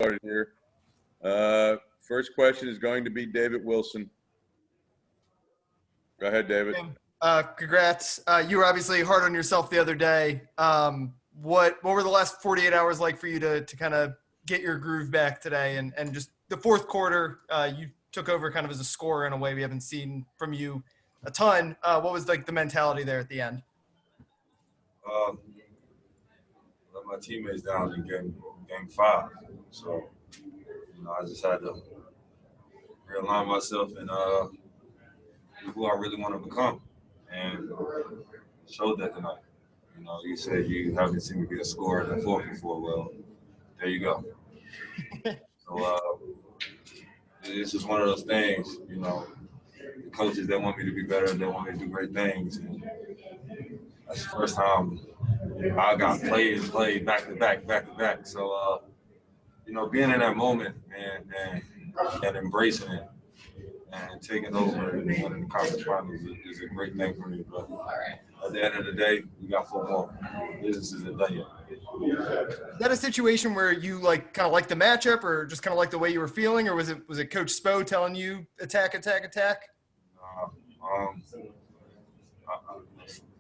started here. First question is going to be David Wilson. Go ahead, David. Congrats. You were obviously hard on yourself the other day. What were the last 48 hours like for you to kind of get your groove back today? And just the fourth quarter, you took over kind of as a scorer in a way we haven't seen from you a ton. What was like the mentality there at the end? Let my teammates down in game 5. So, I just had to realign myself and who I really want to become, and showed that tonight. You said you haven't seen me be a scorer in the fourth before. Well, there you go. So it's just one of those things. The coaches, they want me to be better. They want me to do great things. And that's the first time I got played back to back. So, being in that moment and embracing it and taking over and winning the conference finals is a great thing for me. But at the end of the day, we got 4 more. Business isn't done yet. Is that a situation where you kind of like the matchup, or just kind of like the way you were feeling, or was it Coach Spo telling you attack?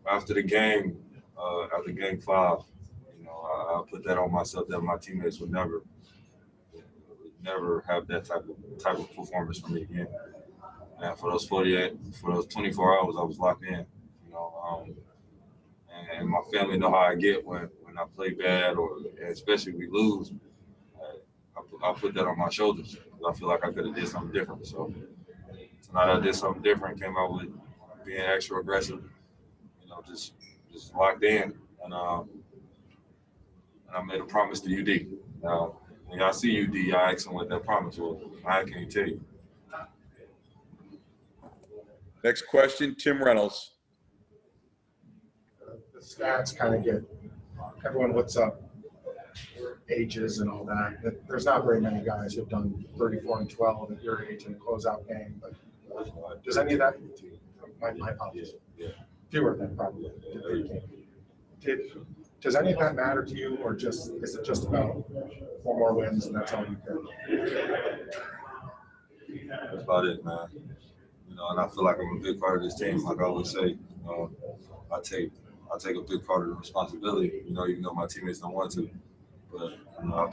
After the game, after game 5, I put that on myself that my teammates would never have that type of performance from me again. And for those 24 hours, I was locked in. And my family know how I get when I play bad, or especially if we lose. I put that on my shoulders. I feel like I could have did something different. So tonight I did something different. Came out with being extra aggressive. Just locked in, and I made a promise to UD. Now, when y'all see UD, I ask them what that promise was. I can't tell you. Next question, Tim Reynolds. The stats kind of get everyone looks up ages and all that. But there's not very many guys who've done 34 and 12 at your age in a closeout game. But does any of that? My apologies. Yeah. Fewer than probably. Does any of that matter to you, or is it just about 4 more wins and that's all you care? That's about it, man. And I feel like I'm a big part of this team. Like I always say, I take a big part of the responsibility. Even though my teammates don't want to, but I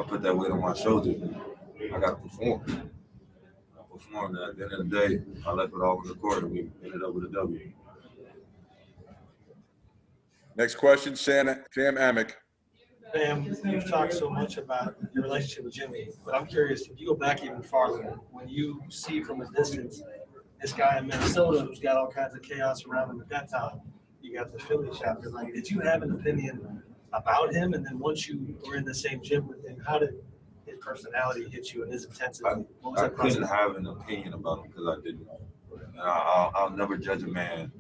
put that weight on my shoulders. I got to perform. I performed. At the end of the day, I left it all on the court, and we ended up with a W. Next question, Sam Amick. Sam, you've talked so much about your relationship with Jimmy, but I'm curious, if you go back even farther, when you see from a distance this guy in Minnesota who's got all kinds of chaos around him at that time, you got the Philly chapter. Did you have an opinion about him? And then once you were in the same gym with him, how did his personality hit you and his intensity? I couldn't have an opinion about him because I didn't. And I'll never judge a man,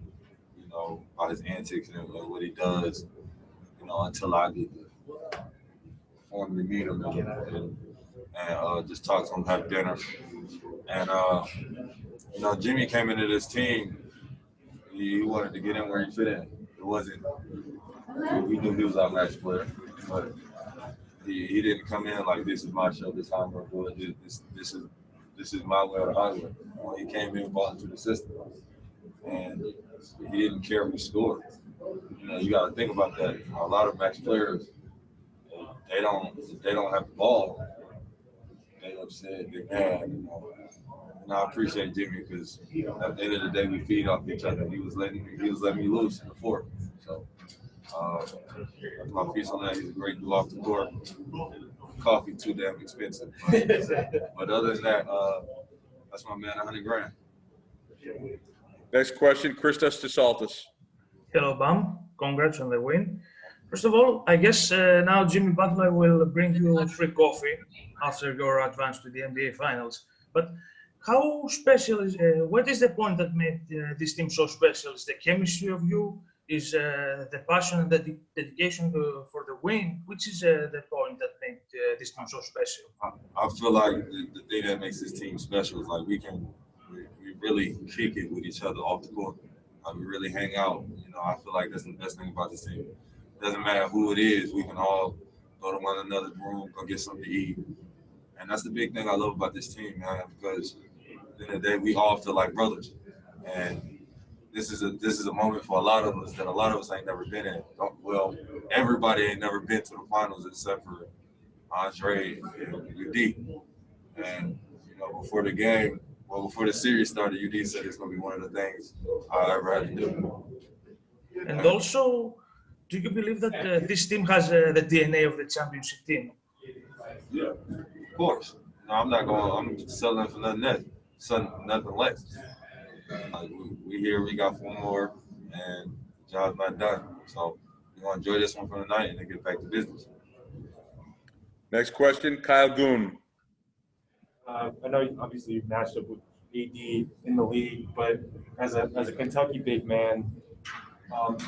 by his antics and what he does, until I get to formally meet him and just talk to him, have dinner. And, Jimmy came into this team, he wanted to get in where he fit in. It wasn't, we knew he was our match player, but he didn't come in like, this is my show, this is how I'm going to do it, this is my way or the highway. When he came in, bought into the system. And he didn't care if we scored. You got to think about that. A lot of max players, they don't have the ball. They upset, they're mad. And I appreciate Jimmy because at the end of the day, we feed off each other. He was letting me loose in the fourth. So that's my piece on that. He's a great dude off the court. Coffee too damn expensive. But other than that, that's my man, $100,000. Next question, Christos DeSaltis. Hello, Bam. Congrats on the win. First of all, I guess now Jimmy Butler will bring you free coffee after your advance to the NBA Finals. But how special is, what is the point that made this team so special? Is the chemistry of you? Is the passion and the dedication for the win? Which is the point that made this team so special? I feel like the thing that makes this team special is like we really kick it with each other off the court. We really hang out. I feel like that's the best thing about this team. It doesn't matter who it is. We can all go to one another's room, go get something to eat, And that's the big thing I love about this team, man, because at the end of the day, we all feel like brothers. And this is a moment for a lot of us that a lot of us ain't never been in. Well, everybody ain't never been to the finals except for Andre and UD. And, before the series started, UD said it's going to be one of the things I ever had to do. And also, do you believe that this team has the DNA of the championship team? Yeah, of course. No, I'm selling for nothing less. Nothing less. Like we here, we got 4 more, and the job's not done. So we're going to enjoy this one for the night and then get back to business. Next question, Kyle Goon. I know obviously you've matched up with AD in the league, but as a Kentucky big man,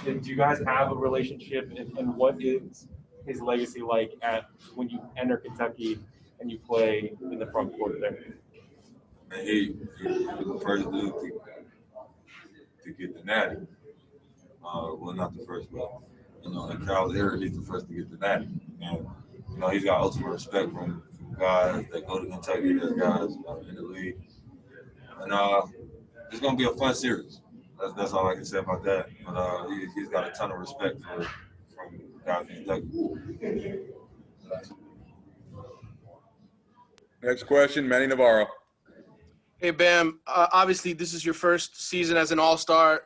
do you guys have a relationship, and what is his legacy like when you enter Kentucky and you play in the front court there? And he was the first dude to get the natty. Well, not the first, but in Kyle's era, he's the first to get the natty. And he's got ultimate respect from guys that go to Kentucky, there's guys in the league. And it's going to be a fun series. That's all I can say about that. But he's got a ton of respect from guys in Kentucky. Next question, Manny Navarro. Hey, Bam. Obviously, this is your first season as an All-Star.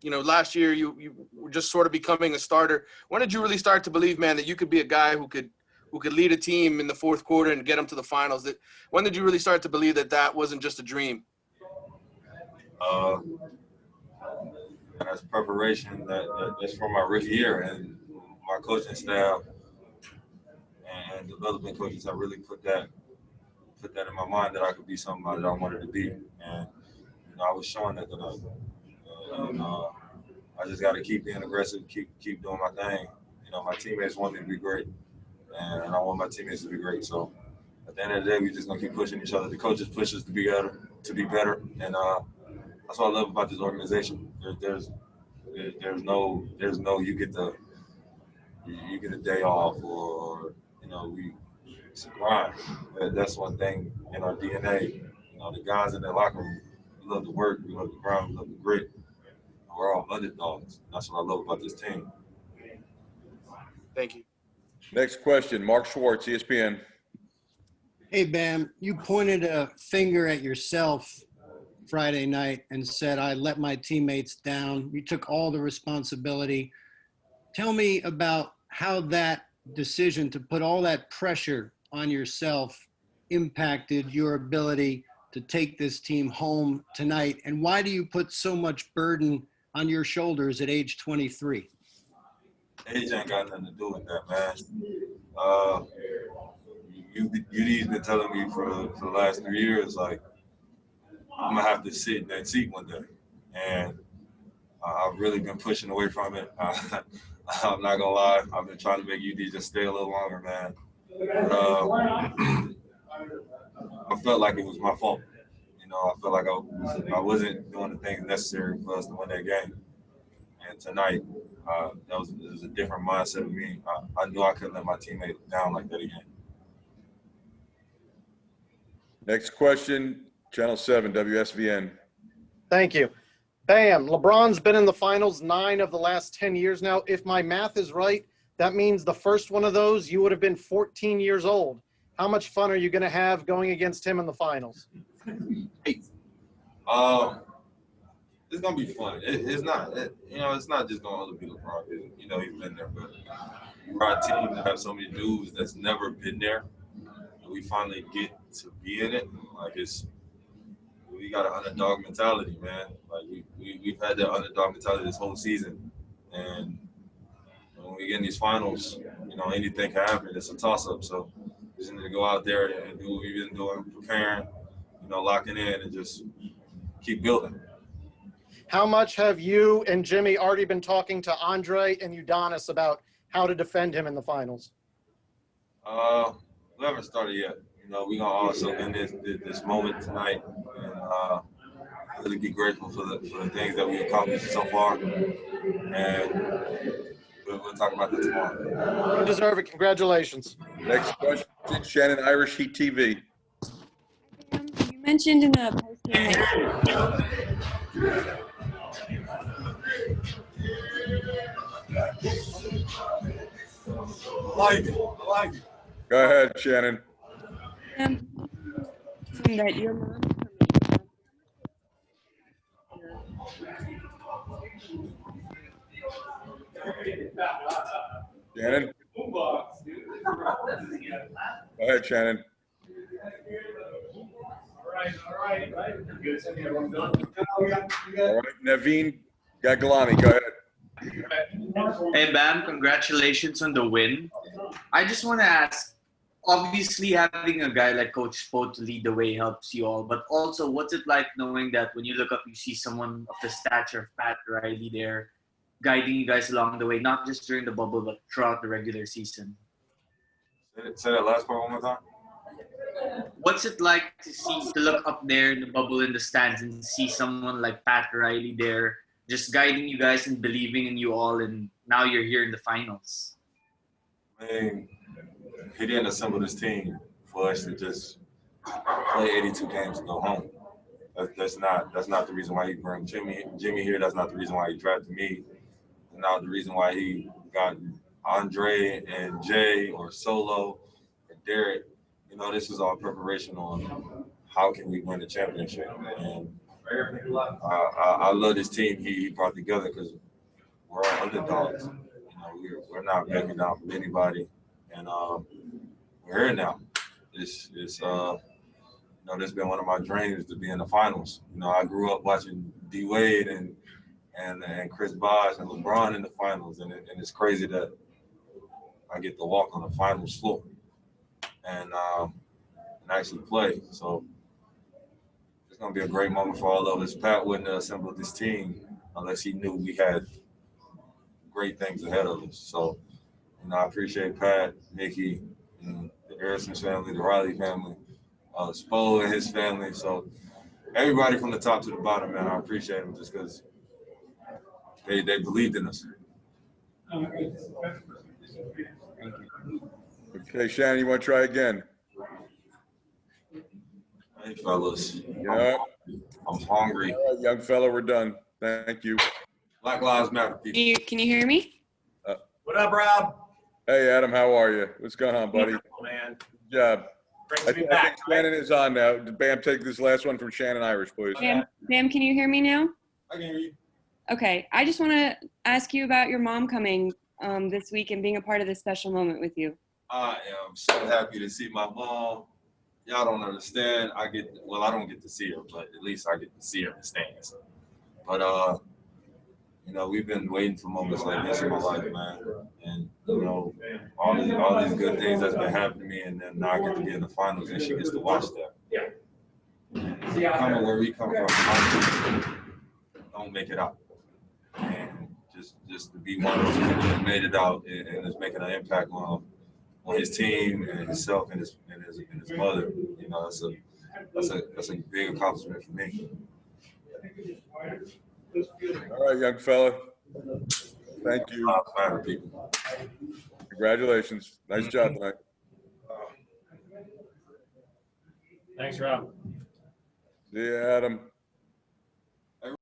Last year you were just sort of becoming a starter. When did you really start to believe, man, that you could be a guy who could lead a team in the fourth quarter and get them to the finals? When did you really start to believe that wasn't just a dream? That's preparation. That's for my rookie year, and my coaching staff and development coaches have really put that in my mind that I could be somebody that I wanted to be, and I was showing that tonight. And I just got to keep being aggressive, keep doing my thing. My teammates want me to be great, and I want my teammates to be great. So at the end of the day, we just gonna keep pushing each other. The coaches push us to be better, and that's what I love about this organization. There's no you get a day off, or it's a grind. That's one thing in our DNA. The guys in the locker room, we love to work, we love to grind, we love to grit. We're all underdogs. That's what I love about this team. Thank you. Next question, Mark Schwartz, ESPN. Hey, Bam, you pointed a finger at yourself Friday night and said, I let my teammates down. You took all the responsibility. Tell me about how that decision to put all that pressure on yourself impacted your ability to take this team home tonight, and why do you put so much burden on your shoulders at age 23? Age ain't got nothing to do with that, man. UD's been telling me for the last 3 years, like, I'm going to have to sit in that seat one day. And I've really been pushing away from it. I'm not going to lie. I've been trying to make UD just stay a little longer, man. I felt like it was my fault. I felt like I wasn't doing the things necessary for us to win that game. And tonight, it was a different mindset of me. I knew I couldn't let my teammates down like that again. Next question, Channel 7, WSVN. Thank you. Bam, LeBron's been in the finals 9 of the last 10 years now. If my math is right, that means the first one of those, you would have been 14 years old. How much fun are you going to have going against him in the finals? It's gonna be fun. It's not just gonna only be LeBron. He's been there, but we're a team that have so many dudes that's never been there. And we finally get to be in it. Like we got an underdog mentality, man. Like we've had that underdog mentality this whole season, and when we get in these finals, anything can happen. It's a toss-up. So we just need to go out there and do what we've been doing, preparing, locking in, and just keep building. How much have you and Jimmy already been talking to Andre and Udonis about how to defend him in the finals? We haven't started yet. We're gonna also in this moment tonight, and really be grateful for the things that we accomplished so far. And we'll talk about that tomorrow. You deserve it. Congratulations. Next question, Shannon Irish Heat TV. You mentioned in the postgame Go ahead, Shannon. that your mom Shannon? Go ahead, Shannon. All right, Naveen Gaglani, go ahead. Hey, Bam, congratulations on the win. I just want to ask, obviously having a guy like Coach Spo to lead the way helps you all, but also what's it like knowing that when you look up, you see someone of the stature of Pat Riley there guiding you guys along the way, not just during the bubble, but throughout the regular season? Say that last part one more time. What's it like to look up there in the bubble in the stands and see someone like Pat Riley there just guiding you guys and believing in you all, and now you're here in the finals? I mean, he didn't assemble this team for us to just play 82 games and go home. That's not the reason why he brought Jimmy here. That's not the reason why he drafted me. That's not the reason why he got Andre and Jay or Solo or Derek. You know, this is all preparation on how can we win the championship. And I love this team he brought together because we're all underdogs. You know, we're not backing down from anybody, and we're here now. It's you know, this has been one of my dreams to be in the finals. You know, I grew up watching D Wade and Chris Bosh and LeBron in the finals, and it's crazy that I get to walk on the finals floor and actually play. So it's gonna be a great moment for all of us. Pat wouldn't have assembled this team unless he knew we had great things ahead of us. So, you know, I appreciate Pat, Mickey, and the Harrison family, the Riley family, Spo and his family. So everybody from the top to the bottom, man, I appreciate them just because they believed in us. Okay, Shannon, you want to try again? Hey, fellas. Yeah. I'm hungry. All right, young fella, we're done. Thank you. Black Lives Matter, people. Can you hear me? What up, Rob? Hey, Adam, how are you? What's going on, buddy? Oh, man. Good job. Brings I me think back. Shannon is on now. Bam, take this last one from Shannon Irish, please. Bam, can you hear me now? I can hear you. Okay, I just want to ask you about your mom coming this week and being a part of this special moment with you. I am so happy to see my mom. Y'all don't understand. I don't get to see her, but at least I get to see her in the stands. But you know, we've been waiting for moments like this in my life, man. And you know, all these good things that's been happening to me, and then now I get to be in the finals, and she gets to watch that. Coming where we come from, don't make it out. And just to be one of those people that made it out and is making an impact on his team and himself and his mother, you know, that's a big accomplishment for me. All right, young fella. Thank you. People. Congratulations. Nice job tonight. Thanks, Rob. See you, Adam.